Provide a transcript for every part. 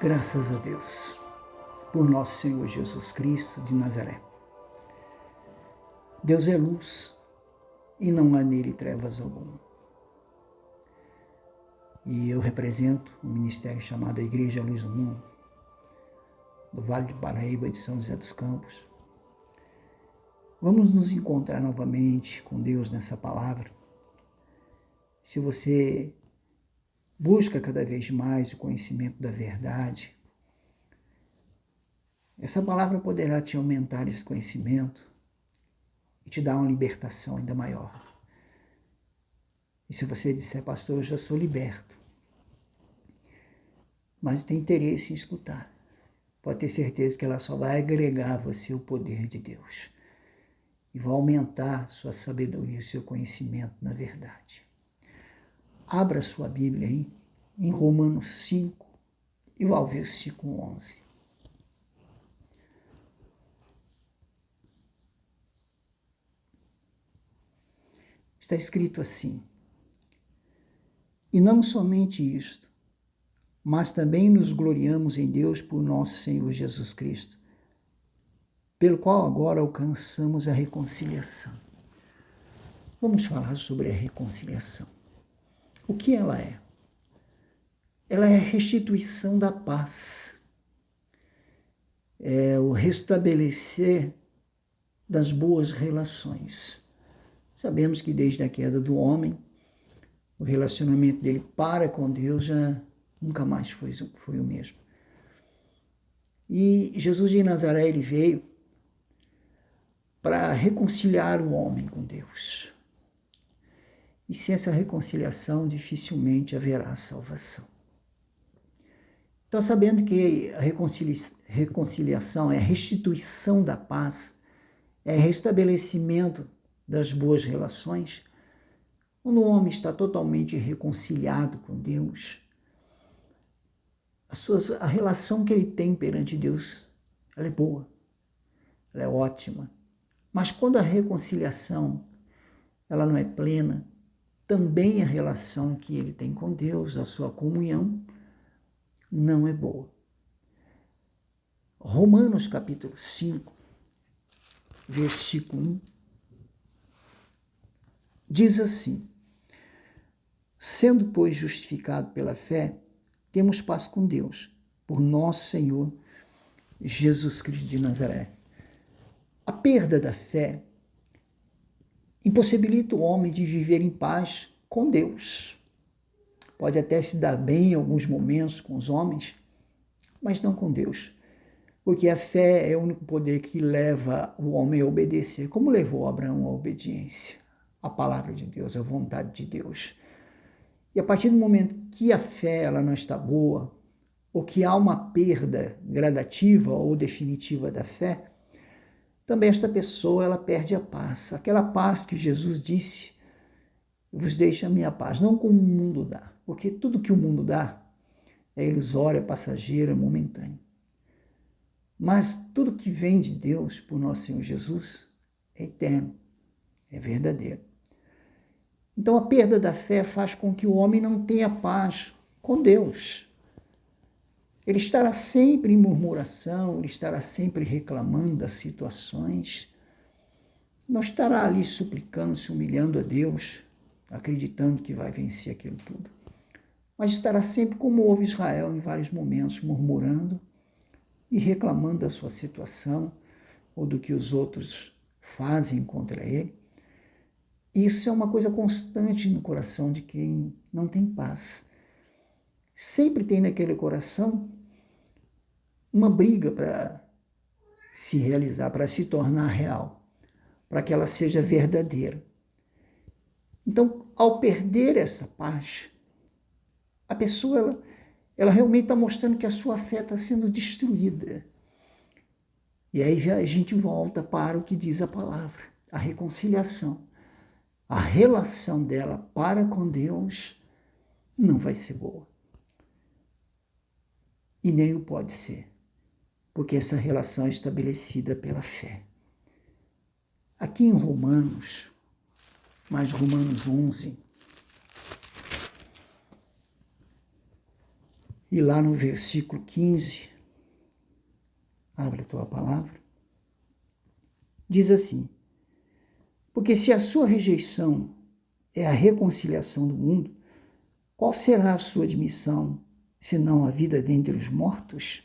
Graças a Deus, por nosso Senhor Jesus Cristo de Nazaré. Deus é luz e não há nele trevas alguma. E eu represento um ministério chamado a Igreja Luz do Mundo, do Vale de Paraíba de São José dos Campos. Vamos nos encontrar novamente com Deus nessa palavra. Se você busca cada vez mais o conhecimento da verdade, essa palavra poderá te aumentar esse conhecimento e te dar uma libertação ainda maior. E se você disser, pastor, eu já sou liberto, mas tem interesse em escutar, pode ter certeza que ela só vai agregar a você o poder de Deus e vai aumentar sua sabedoria e seu conhecimento na verdade. Abra sua Bíblia aí em Romanos 5 e vá ao versículo 11. Está escrito assim: e não somente isto, mas também nos gloriamos em Deus por nosso Senhor Jesus Cristo, pelo qual agora alcançamos a reconciliação. Vamos falar sobre a reconciliação. O que ela é? Ela é a restituição da paz. É o restabelecer das boas relações. Sabemos que desde a queda do homem, o relacionamento dele para com Deus já nunca mais foi o mesmo. E Jesus de Nazaré, ele veio para reconciliar o homem com Deus. E sem essa reconciliação, dificilmente haverá salvação. Então, sabendo que a reconciliação é a restituição da paz, é restabelecimento das boas relações, quando o homem está totalmente reconciliado com Deus, a relação que ele tem perante Deus, ela é boa, ela é ótima. Mas quando a reconciliação ela não é plena, também a relação que ele tem com Deus, a sua comunhão, não é boa. Romanos capítulo 5, versículo 1, diz assim: sendo, pois, justificado pela fé, temos paz com Deus, por nosso Senhor Jesus Cristo de Nazaré. A perda da fé impossibilita o homem de viver em paz com Deus. Pode até se dar bem em alguns momentos com os homens, mas não com Deus. Porque a fé é o único poder que leva o homem a obedecer, como levou Abraão à obediência, à palavra de Deus, à vontade de Deus. E a partir do momento que a fé ela não está boa, ou que há uma perda gradativa ou definitiva da fé, também esta pessoa ela perde a paz. Aquela paz que Jesus disse, vos deixo a minha paz, não como o mundo dá. Porque tudo que o mundo dá é ilusório, é passageiro, é momentâneo. Mas tudo que vem de Deus, por nosso Senhor Jesus, é eterno, é verdadeiro. Então a perda da fé faz com que o homem não tenha paz com Deus. Ele estará sempre em murmuração, ele estará sempre reclamando das situações, não estará ali suplicando, se humilhando a Deus, acreditando que vai vencer aquilo tudo. Mas estará sempre como houve Israel em vários momentos, murmurando e reclamando da sua situação ou do que os outros fazem contra ele. Isso é uma coisa constante no coração de quem não tem paz. Sempre tem naquele coração uma briga para se realizar, para se tornar real, para que ela seja verdadeira. Então, ao perder essa paz, a pessoa ela realmente está mostrando que a sua fé está sendo destruída. E aí a gente volta para o que diz a palavra, a reconciliação. A relação dela para com Deus não vai ser boa. E nem o pode ser, porque essa relação é estabelecida pela fé. Aqui em Romanos, mais Romanos 11, E lá no versículo 15, abre a tua palavra, diz assim: porque se a sua rejeição é a reconciliação do mundo, qual será a sua admissão, senão a vida dentre os mortos?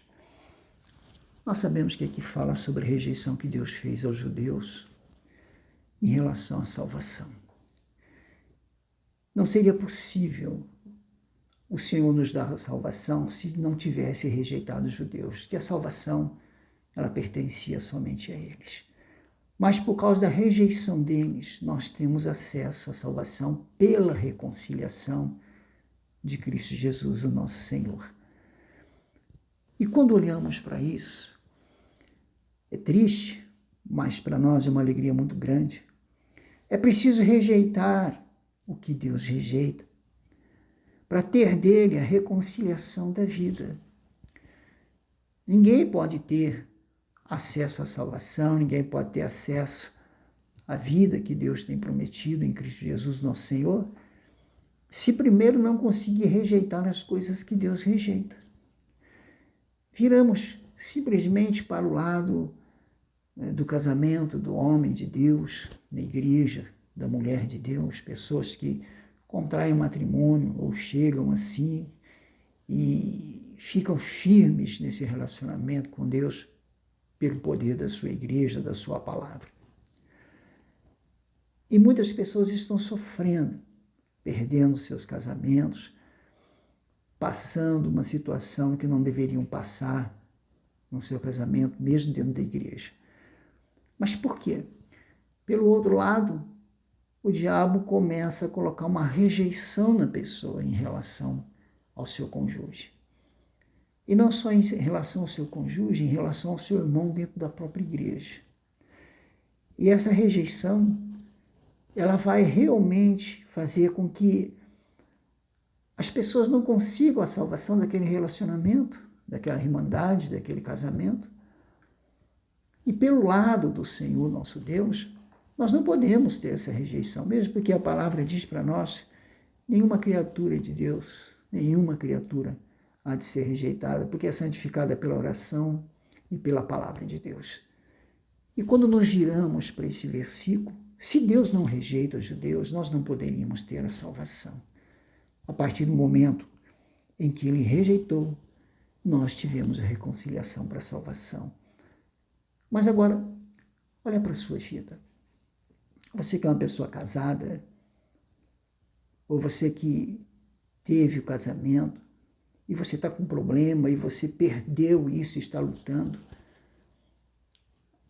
Nós sabemos que aqui fala sobre a rejeição que Deus fez aos judeus em relação à salvação. Não seria possível o Senhor nos dar a salvação se não tivesse rejeitado os judeus, que a salvação ela pertencia somente a eles. Mas por causa da rejeição deles, nós temos acesso à salvação pela reconciliação de Cristo Jesus, o nosso Senhor. E quando olhamos para isso, é triste, mas para nós é uma alegria muito grande. É preciso rejeitar o que Deus rejeita, para ter dele a reconciliação da vida. Ninguém pode ter acesso à salvação, ninguém pode ter acesso à vida que Deus tem prometido em Cristo Jesus, nosso Senhor, se primeiro não conseguir rejeitar as coisas que Deus rejeita. Viramos simplesmente para o lado do casamento do homem de Deus, da igreja, da mulher de Deus, pessoas que contraem matrimônio ou chegam assim e ficam firmes nesse relacionamento com Deus pelo poder da sua igreja, da sua palavra. E muitas pessoas estão sofrendo, perdendo seus casamentos, passando uma situação que não deveriam passar no seu casamento, mesmo dentro da igreja. Mas por quê? Pelo outro lado, o diabo começa a colocar uma rejeição na pessoa em relação ao seu cônjuge. E não só em relação ao seu cônjuge, em relação ao seu irmão dentro da própria igreja. E essa rejeição, ela vai realmente fazer com que as pessoas não consigam a salvação daquele relacionamento, daquela irmandade, daquele casamento. E pelo lado do Senhor nosso Deus, nós não podemos ter essa rejeição, mesmo porque a palavra diz para nós, nenhuma criatura de Deus, nenhuma criatura há de ser rejeitada, porque é santificada pela oração e pela palavra de Deus. E quando nos giramos para esse versículo, se Deus não rejeita os judeus, nós não poderíamos ter a salvação. A partir do momento em que ele rejeitou, nós tivemos a reconciliação para a salvação. Mas agora, olha para a sua vida. Você que é uma pessoa casada, ou você que teve o casamento, e você está com um problema, e você perdeu isso e está lutando,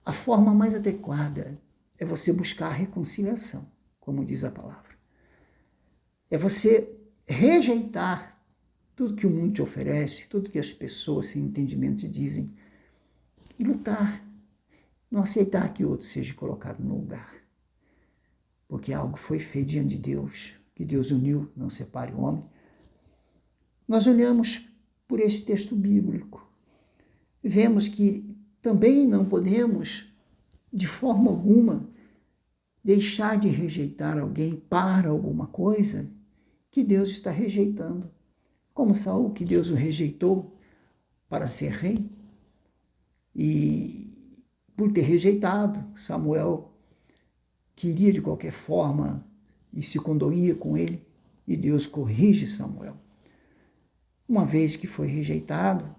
a forma mais adequada é você buscar a reconciliação, como diz a palavra. É você rejeitar tudo que o mundo te oferece, tudo que as pessoas sem entendimento te dizem, e lutar. Não aceitar que outro seja colocado no lugar. Porque algo foi feito diante de Deus, que Deus uniu, não separe o homem. Nós olhamos por esse texto bíblico, vemos que também não podemos, de forma alguma, deixar de rejeitar alguém para alguma coisa que Deus está rejeitando. Como Saul, que Deus o rejeitou para ser rei. E por ter rejeitado, Samuel queria de qualquer forma e se condoía com ele, e Deus corrige Samuel. Uma vez que foi rejeitado,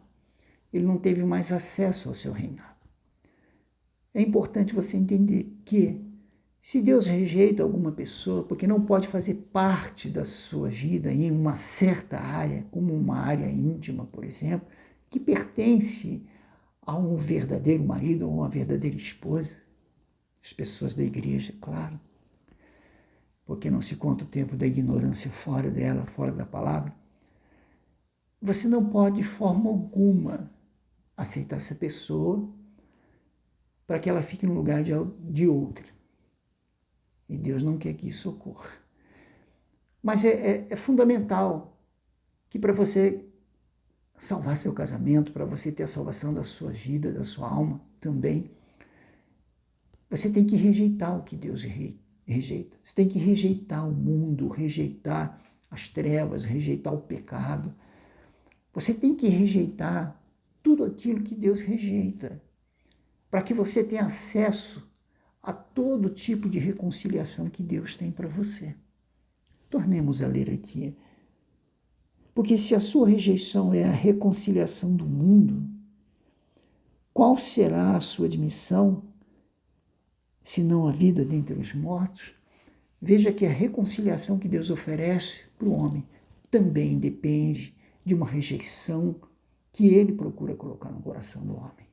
ele não teve mais acesso ao seu reinado. É importante você entender que, se Deus rejeita alguma pessoa porque não pode fazer parte da sua vida em uma certa área, como uma área íntima, por exemplo, que pertence a um verdadeiro marido ou uma verdadeira esposa, as pessoas da igreja, claro, porque não se conta o tempo da ignorância fora dela, fora da palavra, você não pode de forma alguma aceitar essa pessoa para que ela fique no lugar de outra. E Deus não quer que isso ocorra. Mas é fundamental que para você salvar seu casamento, para você ter a salvação da sua vida, da sua alma também, você tem que rejeitar o que Deus rejeita. Você tem que rejeitar o mundo, rejeitar as trevas, rejeitar o pecado, Você tem que rejeitar tudo aquilo que Deus rejeita, para que você tenha acesso a todo tipo de reconciliação que Deus tem para você. Tornemos a ler aqui. Porque se a sua rejeição é a reconciliação do mundo, qual será a sua admissão, se não a vida dentre os mortos? Veja que a reconciliação que Deus oferece para o homem também depende de uma rejeição que ele procura colocar no coração do homem,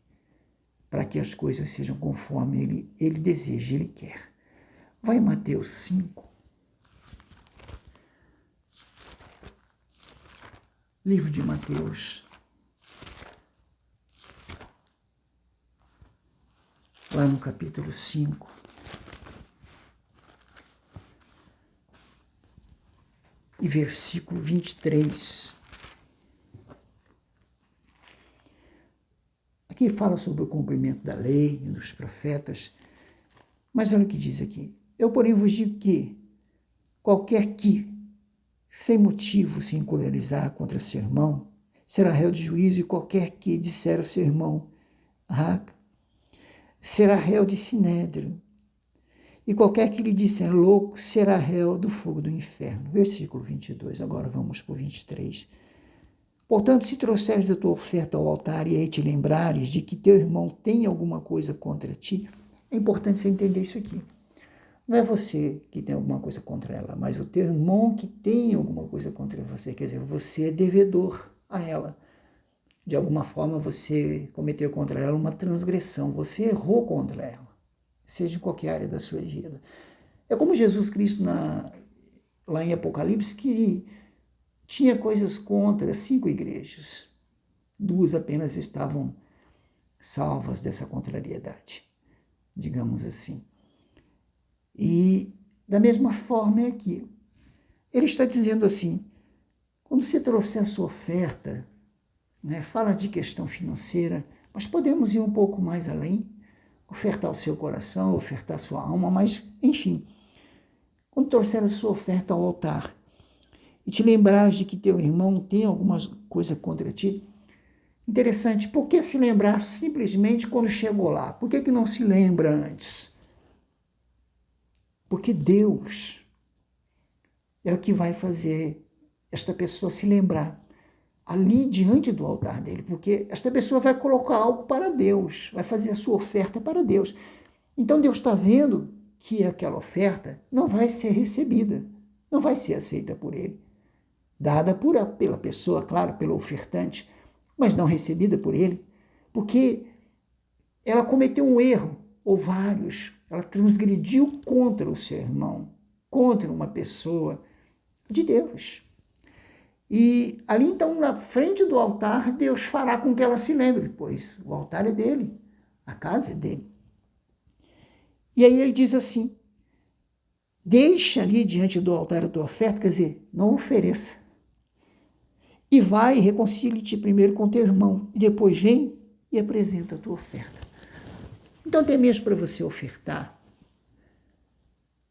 para que as coisas sejam conforme ele deseja, ele quer. Vai em Mateus 5. Livro de Mateus. Lá no capítulo 5. E versículo 23. Aqui fala sobre o cumprimento da lei e dos profetas. Mas olha o que diz aqui. Eu, porém, vos digo que qualquer que, sem motivo, se encolerizar contra seu irmão, será réu de juízo, e qualquer que disser a seu irmão, raca, será réu de sinédrio, e qualquer que lhe disser louco, será réu do fogo do inferno. Versículo 22, agora vamos para o 23. Portanto, se trouxeres a tua oferta ao altar e aí te lembrares de que teu irmão tem alguma coisa contra ti, é importante você entender isso aqui. Não é você que tem alguma coisa contra ela, mas o teu irmão que tem alguma coisa contra você. Quer dizer, você é devedor a ela. De alguma forma você cometeu contra ela uma transgressão, você errou contra ela, seja em qualquer área da sua vida. É como Jesus Cristo lá em Apocalipse, que tinha coisas contra 5 igrejas. 2 apenas estavam salvas dessa contrariedade, digamos assim. E da mesma forma é aqui. Ele está dizendo assim, quando você trouxer a sua oferta, fala de questão financeira, mas podemos ir um pouco mais além, ofertar o seu coração, ofertar a sua alma, mas, enfim, quando trouxer a sua oferta ao altar e te lembrares de que teu irmão tem alguma coisa contra ti, interessante, por que se lembrar simplesmente quando chegou lá? Por que não se lembra antes? Porque Deus é o que vai fazer esta pessoa se lembrar ali diante do altar dele, porque esta pessoa vai colocar algo para Deus, vai fazer a sua oferta para Deus. Então Deus está vendo que aquela oferta não vai ser recebida, não vai ser aceita por ele, dada pela pessoa, claro, pelo ofertante, mas não recebida por ele, porque ela cometeu um erro, ou vários, ela transgrediu contra o seu irmão, contra uma pessoa de Deus. E ali então, na frente do altar, Deus fará com que ela se lembre, pois o altar é dele, a casa é dele. E aí ele diz assim, deixa ali diante do altar a tua oferta, quer dizer, não ofereça. E vai e reconcilie-te primeiro com teu irmão, e depois vem e apresenta a tua oferta. Então, até mesmo para você ofertar,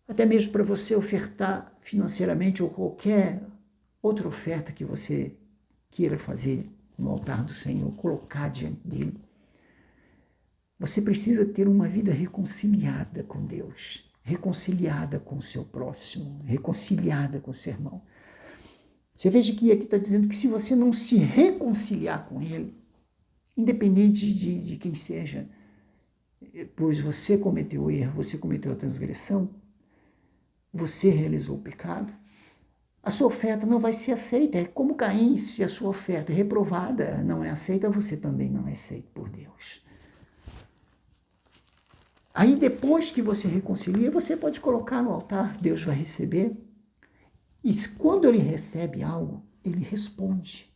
até mesmo para você ofertar financeiramente ou qualquer outra oferta que você queira fazer no altar do Senhor, colocar diante dele, você precisa ter uma vida reconciliada com Deus, reconciliada com o seu próximo, reconciliada com o seu irmão. Você veja que aqui está dizendo que se você não se reconciliar com ele, independente de quem seja, pois você cometeu o erro, você cometeu a transgressão, você realizou o pecado, a sua oferta não vai ser aceita. É como Caim, se a sua oferta é reprovada, não é aceita, você também não é aceito por Deus. Aí depois que você reconcilia, você pode colocar no altar, Deus vai receber. E quando ele recebe algo, ele responde.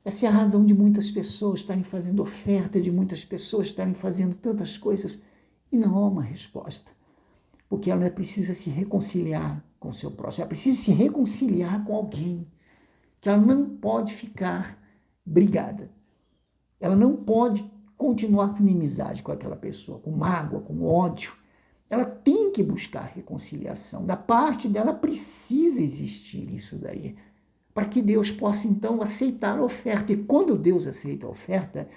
Essa é a razão de muitas pessoas estarem fazendo oferta, de muitas pessoas estarem fazendo tantas coisas e não há uma resposta. Porque ela precisa se reconciliar com o seu próximo, ela precisa se reconciliar com alguém, que ela não pode ficar brigada. Ela não pode continuar com inimizade com aquela pessoa, com mágoa, com ódio. Ela tem que buscar reconciliação. Da parte dela precisa existir isso daí. para que Deus possa então aceitar a oferta. E quando Deus aceita a oferta,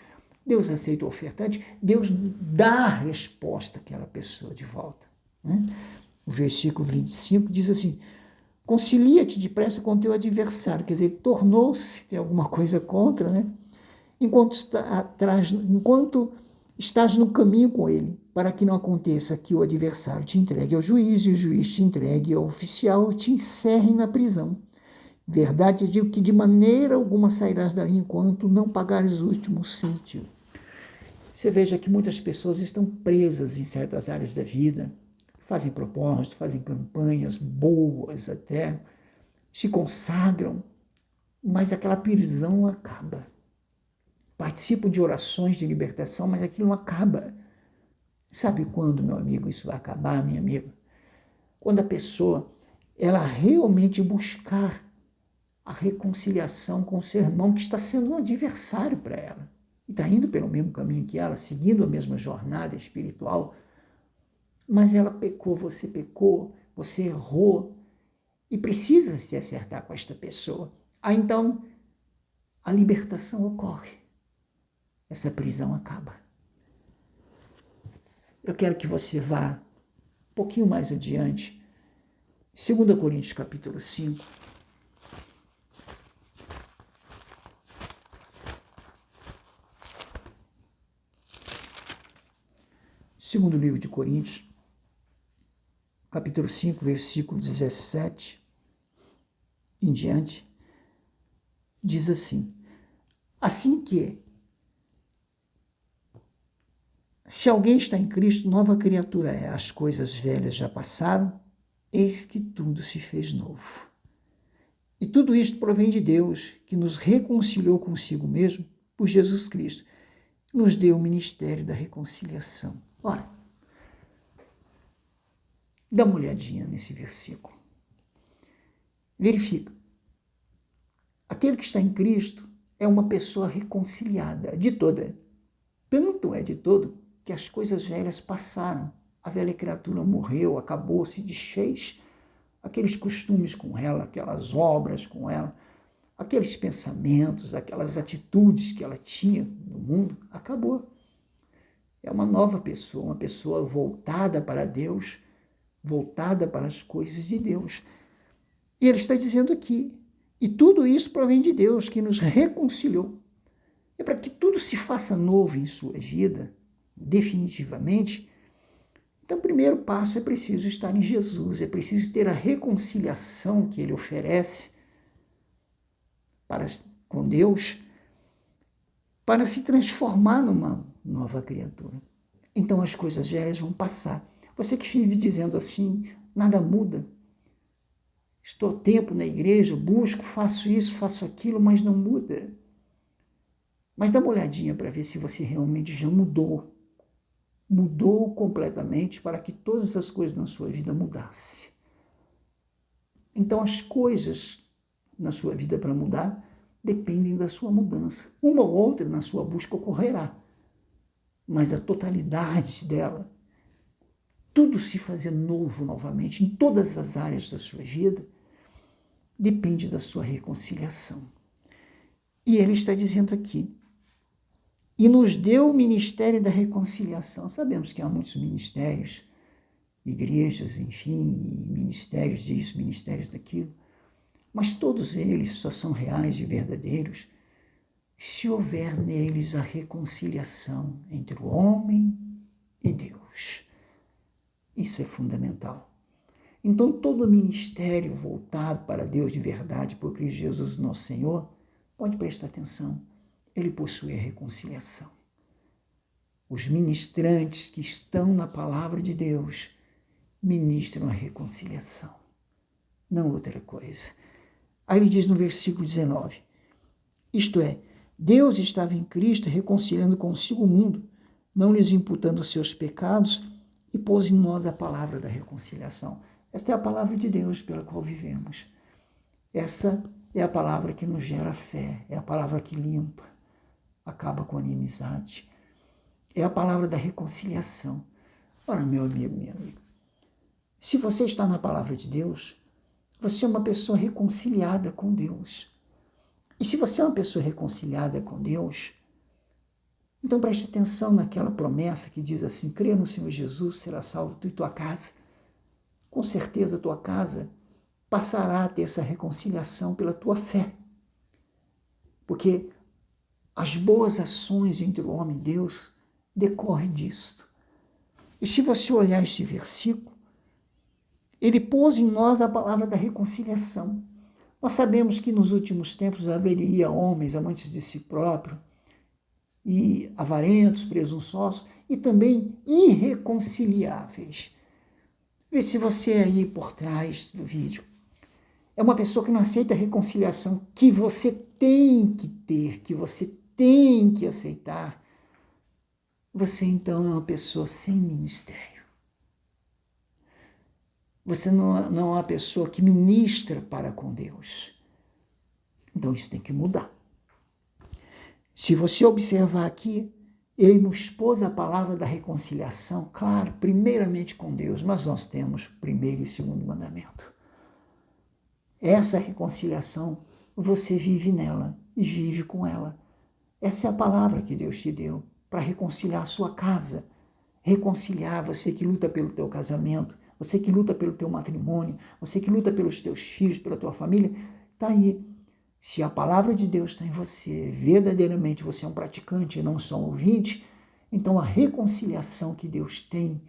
Deus aceita o ofertante, Deus dá a resposta àquela pessoa de volta. Né? O versículo 25 diz assim: concilia-te depressa com teu adversário, quer dizer, tornou-se, tem alguma coisa contra, né? Enquanto estás no caminho com ele, para que não aconteça que o adversário te entregue ao juiz, e o juiz te entregue ao oficial e te encerre na prisão. Verdade, eu digo que de maneira alguma sairás dali enquanto não pagares o último cêntimo. Você veja que muitas pessoas estão presas em certas áreas da vida, fazem propósitos, fazem campanhas boas até, se consagram, mas aquela prisão acaba. Participam de orações de libertação, mas aquilo não acaba. Sabe quando, meu amigo, isso vai acabar, minha amiga? Quando a pessoa, ela realmente buscar a reconciliação com o seu irmão que está sendo um adversário para ela. E está indo pelo mesmo caminho que ela, seguindo a mesma jornada espiritual, mas ela pecou, você errou, e precisa se acertar com esta pessoa. Então, a libertação ocorre. Essa prisão acaba. Eu quero que você vá um pouquinho mais adiante. 2 Coríntios capítulo 5. Segundo livro de Coríntios, capítulo 5, versículo 17 em diante, diz assim: assim que, se alguém está em Cristo, nova criatura é. As coisas velhas já passaram, eis que tudo se fez novo. E tudo isto provém de Deus, que nos reconciliou consigo mesmo por Jesus Cristo, nos deu o ministério da reconciliação. Ora, dá uma olhadinha nesse versículo. Verifica. Aquele que está em Cristo é uma pessoa reconciliada, de toda. Tanto é de todo que as coisas velhas passaram. A velha criatura morreu, acabou, se desfez. Aqueles costumes com ela, aquelas obras com ela, aqueles pensamentos, aquelas atitudes que ela tinha no mundo, acabou. É uma nova pessoa, uma pessoa voltada para Deus, voltada para as coisas de Deus. E ele está dizendo aqui, e tudo isso provém de Deus, que nos reconciliou. É para que tudo se faça novo em sua vida, definitivamente. Então, o primeiro passo é preciso estar em Jesus, é preciso ter a reconciliação que ele oferece com Deus, para se transformar numa nova criatura. Então as coisas velhas vão passar. Você que vive dizendo assim, nada muda. Estou há tempo na igreja, busco, faço isso, faço aquilo, mas não muda. Mas dá uma olhadinha para ver se você realmente já mudou. Mudou completamente para que todas essas coisas na sua vida mudassem. Então as coisas na sua vida para mudar dependem da sua mudança. Uma ou outra na sua busca ocorrerá, mas a totalidade dela, tudo se fazer novo novamente, em todas as áreas da sua vida, depende da sua reconciliação. E ele está dizendo aqui, e nos deu o ministério da reconciliação. Sabemos que há muitos ministérios, igrejas, enfim, ministérios disso, ministérios daquilo, mas todos eles só são reais e verdadeiros se houver neles a reconciliação entre o homem e Deus. Isso é fundamental. Então, todo ministério voltado para Deus de verdade, por Cristo Jesus, nosso Senhor, pode prestar atenção, ele possui a reconciliação. Os ministrantes que estão na palavra de Deus ministram a reconciliação, não outra coisa. Aí ele diz no versículo 19, isto é, Deus estava em Cristo reconciliando consigo o mundo, não lhes imputando os seus pecados, e pôs em nós a palavra da reconciliação. Esta é a palavra de Deus pela qual vivemos. Essa é a palavra que nos gera fé, é a palavra que limpa, acaba com a inimizade. É a palavra da reconciliação. Ora, meu amigo, minha amiga, se você está na palavra de Deus, você é uma pessoa reconciliada com Deus. E se você é uma pessoa reconciliada com Deus, então preste atenção naquela promessa que diz assim: crê no Senhor Jesus, será salvo tu e tua casa. Com certeza a tua casa passará a ter essa reconciliação pela tua fé. Porque as boas ações entre o homem e Deus decorrem disto. E se você olhar este versículo, ele pôs em nós a palavra da reconciliação. Nós sabemos que nos últimos tempos haveria homens amantes de si próprio, e avarentos, presunçosos, e também irreconciliáveis. Vê se você aí por trás do vídeo é uma pessoa que não aceita a reconciliação que você tem que ter, que você tem que aceitar. Você então é uma pessoa sem ministério. Você não é uma pessoa que ministra para com Deus. Então isso tem que mudar. Se você observar aqui, ele nos pôs a palavra da reconciliação, claro, primeiramente com Deus, mas nós temos primeiro e segundo mandamento. Essa reconciliação, você vive nela e vive com ela. Essa é a palavra que Deus te deu para reconciliar a sua casa. Reconciliar você que luta pelo teu casamento, você que luta pelo teu matrimônio, você que luta pelos teus filhos, pela tua família, está aí. Se a palavra de Deus está em você, verdadeiramente você é um praticante e não só um ouvinte, então a reconciliação que Deus tem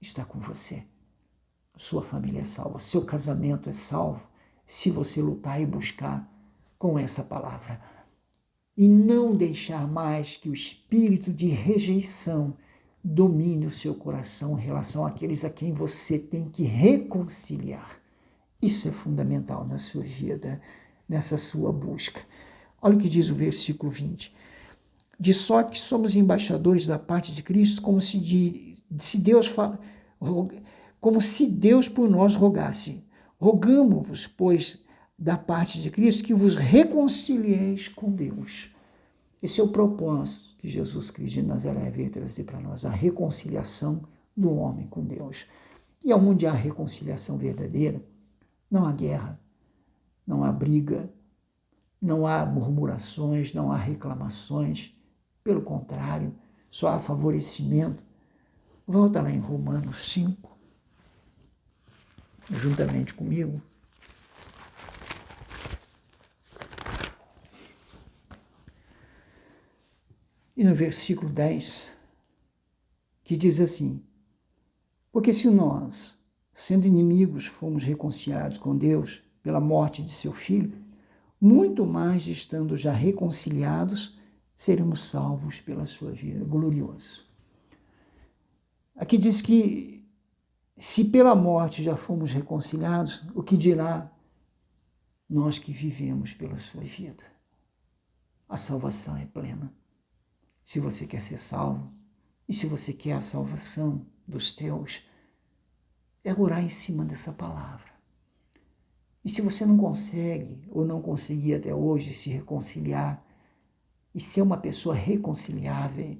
está com você. Sua família é salva, seu casamento é salvo, se você lutar e buscar com essa palavra. E não deixar mais que o espírito de rejeição domine o seu coração em relação àqueles a quem você tem que reconciliar. Isso é fundamental na sua vida, nessa sua busca. Olha o que diz o versículo 20. De sorte que somos embaixadores da parte de Cristo, como se Deus por nós rogasse. Rogamo-vos, pois, da parte de Cristo, que vos reconcilieis com Deus. Esse é o propósito que Jesus Cristo de Nazaré veio trazer para nós, a reconciliação do homem com Deus. E onde há reconciliação verdadeira, não há guerra, não há briga, não há murmurações, não há reclamações. Pelo contrário, só há favorecimento. Volta lá em Romanos 5, juntamente comigo. E no versículo 10, que diz assim: porque se nós, sendo inimigos, fomos reconciliados com Deus pela morte de seu Filho, muito mais estando já reconciliados, seremos salvos pela sua vida. Glorioso. Aqui diz que se pela morte já fomos reconciliados, o que dirá nós que vivemos pela sua vida? A salvação é plena. Se você quer ser salvo, e se você quer a salvação dos teus, é orar em cima dessa palavra. E se você não consegue, ou não conseguir até hoje se reconciliar, e ser uma pessoa reconciliável,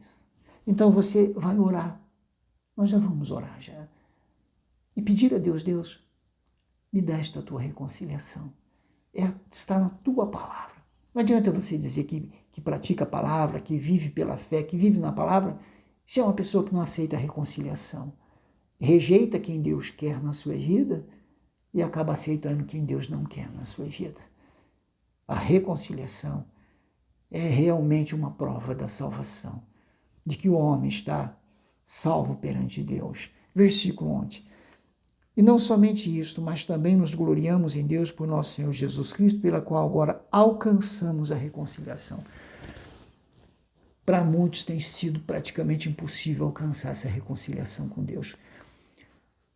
então você vai orar. Nós já vamos orar já. E pedir a Deus, Deus, me dá esta tua reconciliação. Está na tua palavra. Não adianta você dizer que pratica a palavra, que vive pela fé, que vive na palavra, se é uma pessoa que não aceita a reconciliação. Rejeita quem Deus quer na sua vida e acaba aceitando quem Deus não quer na sua vida. A reconciliação é realmente uma prova da salvação, de que o homem está salvo perante Deus. Versículo 11. E não somente isto, mas também nos gloriamos em Deus por nosso Senhor Jesus Cristo, pela qual agora alcançamos a reconciliação. Para muitos tem sido praticamente impossível alcançar essa reconciliação com Deus.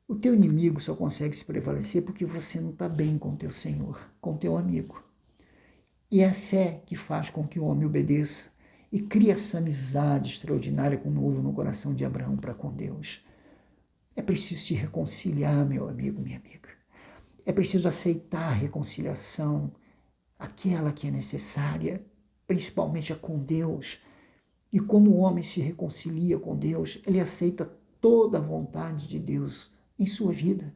O teu inimigo só consegue se prevalecer porque você não está bem com o teu Senhor, com o teu amigo. E é a fé que faz com que o homem obedeça e crie essa amizade extraordinária como houve no coração de Abraão para com Deus. É preciso te reconciliar, meu amigo, minha amiga. É preciso aceitar a reconciliação, aquela que é necessária, principalmente a com Deus. E quando o homem se reconcilia com Deus, ele aceita toda a vontade de Deus em sua vida.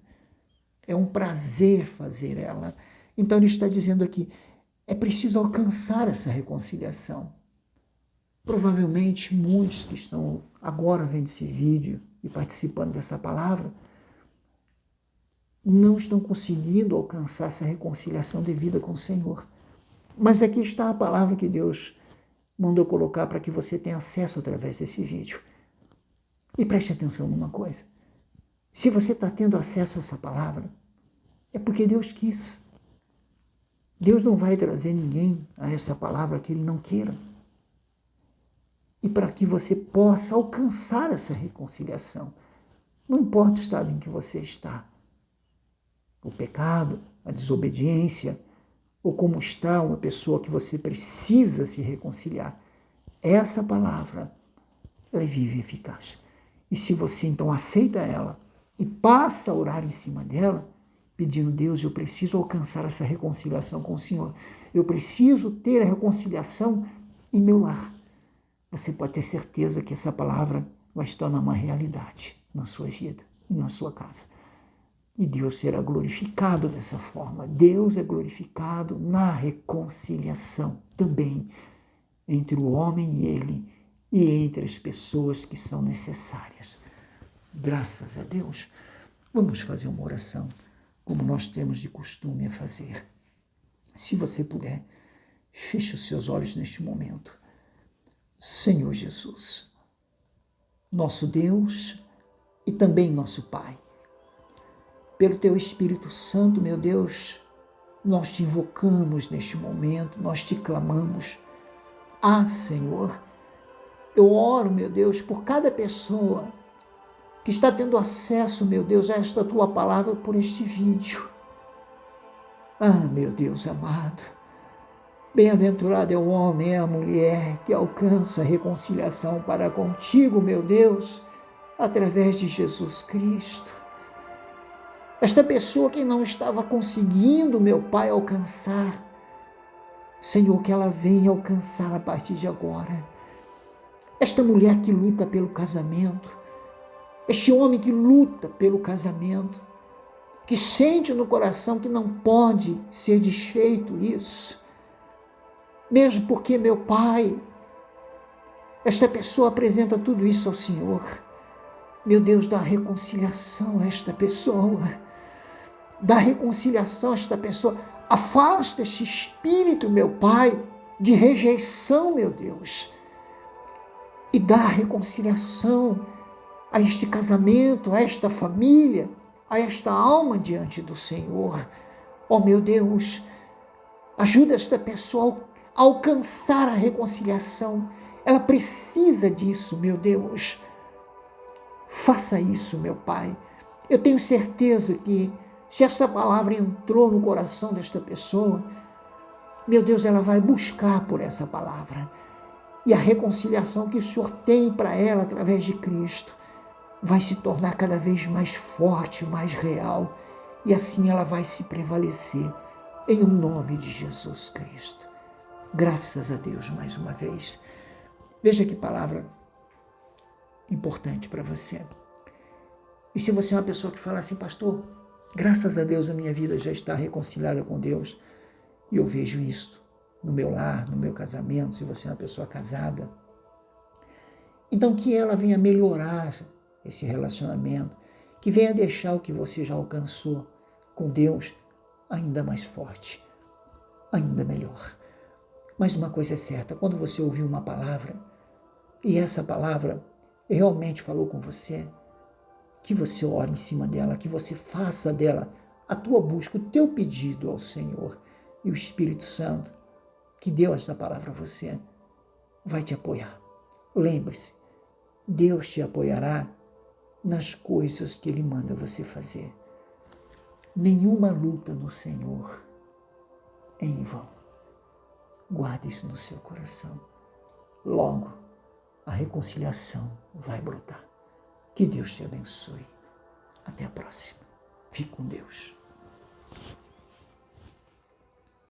é um prazer fazer ela. Então ele está dizendo aqui, é preciso alcançar essa reconciliação. Provavelmente muitos que estão agora vendo esse vídeo e participando dessa palavra não estão conseguindo alcançar essa reconciliação devida com o Senhor. Mas aqui está a palavra que Deus mandou colocar para que você tenha acesso através desse vídeo. E preste atenção numa coisa. Se você está tendo acesso a essa palavra, é porque Deus quis. Deus não vai trazer ninguém a essa palavra que Ele não queira. E para que você possa alcançar essa reconciliação, não importa o estado em que você está, o pecado, a desobediência, ou como está uma pessoa que você precisa se reconciliar, essa palavra, ela é viva e eficaz. E se você então aceita ela e passa a orar em cima dela, pedindo, Deus, eu preciso alcançar essa reconciliação com o Senhor. Eu preciso ter a reconciliação em meu lar. Você pode ter certeza que essa palavra vai se tornar uma realidade na sua vida e na sua casa. E Deus será glorificado dessa forma. Deus é glorificado na reconciliação também entre o homem e ele e entre as pessoas que são necessárias. Graças a Deus. Vamos fazer uma oração, como nós temos de costume a fazer. Se você puder, feche os seus olhos neste momento. Senhor Jesus, nosso Deus e também nosso Pai, pelo Teu Espírito Santo, meu Deus, nós Te invocamos neste momento, nós Te clamamos. Senhor, eu oro, meu Deus, por cada pessoa que está tendo acesso, meu Deus, a esta Tua palavra por este vídeo. Meu Deus amado, bem-aventurado é o homem e a mulher que alcança a reconciliação para contigo, meu Deus, através de Jesus Cristo. Esta pessoa que não estava conseguindo, meu Pai, alcançar, Senhor, que ela venha alcançar a partir de agora. Esta mulher que luta pelo casamento, este homem que luta pelo casamento, que sente no coração que não pode ser desfeito isso, mesmo porque, meu Pai, esta pessoa apresenta tudo isso ao Senhor. Meu Deus, dá reconciliação a esta pessoa. Dá reconciliação a esta pessoa. Afasta este espírito, meu Pai, de rejeição, meu Deus. E dá reconciliação a este casamento, a esta família, a esta alma diante do Senhor. Meu Deus, ajuda esta pessoa a alcançar a reconciliação. Ela precisa disso, meu Deus. Faça isso, meu Pai. Eu tenho certeza que se esta palavra entrou no coração desta pessoa, meu Deus, ela vai buscar por essa palavra. E a reconciliação que o Senhor tem para ela através de Cristo vai se tornar cada vez mais forte, mais real. E assim ela vai se prevalecer em nome de Jesus Cristo. Graças a Deus mais uma vez. Veja que palavra importante para você. E se você é uma pessoa que fala assim, pastor, graças a Deus a minha vida já está reconciliada com Deus, e eu vejo isso no meu lar, no meu casamento, se você é uma pessoa casada, então que ela venha melhorar esse relacionamento, que venha deixar o que você já alcançou com Deus ainda mais forte, ainda melhor. Mas uma coisa é certa, quando você ouviu uma palavra, e essa palavra realmente falou com você, que você ore em cima dela, que você faça dela a tua busca, o teu pedido ao Senhor. E o Espírito Santo, que deu essa palavra a você, vai te apoiar. Lembre-se, Deus te apoiará nas coisas que Ele manda você fazer. Nenhuma luta no Senhor é em vão. Guarde isso no seu coração. Logo, a reconciliação vai brotar. Que Deus te abençoe. Até a próxima. Fique com Deus.